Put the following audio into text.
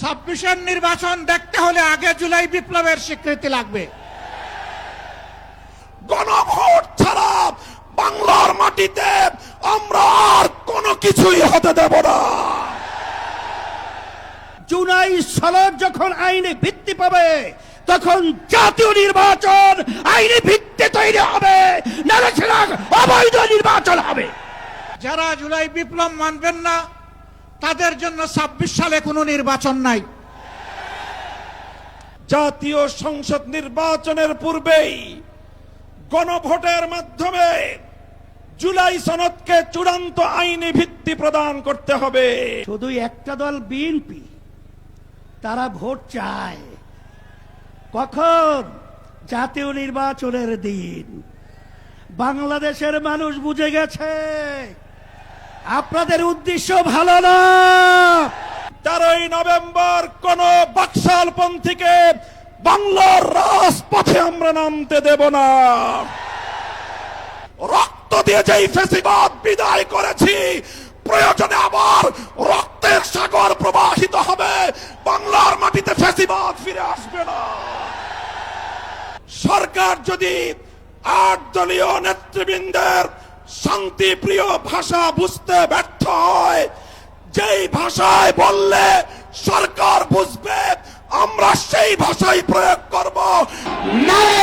26-এর নির্বাচন দেখতে হলে আগে জুলাই বিপ্লবের স্বীকৃতি লাগবে। গণভোট ছাড়া বাংলার মাটিতে আমরা আর কোনো কিছুই হতে দেব না। জুলাই সনদ যখন আইনি ভিত্তি পাবে তখন জাতীয় নির্বাচন আইনি ভিত্তি তৈরি হবে, নাহলে সেটা অবৈধ নির্বাচন হবে। যারা জুলাই বিপ্লব মানবেন না তাদের জন্য 26 সালে কোনো নির্বাচন নাই। জাতীয় সংসদ নির্বাচনের পূর্বেই গণভোটের মাধ্যমে জুলাই সনদকে চূড়ান্ত আইনি ভিত্তি প্রদান করতে হবে। শুধু একটা দল বিএনপি, তারা ভোট চায় কখন? জাতীয় নির্বাচনের দিন। বাংলাদেশের মানুষ বুঝে গেছে আপনাদের উদ্দেশ্য ভালো না। 13ই নভেম্বর কোন বাকশালপন্থীকে বাংলার রাজপথে আমরা নামতে দেব না। রক্ত দিয়ে যেই ফ্যাসিবাদ বিদায় করেছি, প্রয়োজনে আবার রক্তের সাগর প্রবাহিত হবে, বাংলার মাটিতে ফ্যাসিবাদ ফিরে আসবে না। সরকার যদি 8 দলীয় নেতৃবৃন্দের শান্তিপ্রিয় ভাষা বুঝতে ব্যর্থ হয়, যেই ভাষায় বললে সরকার বুঝবে আমরা সেই ভাষাই প্রয়োগ করব। নারে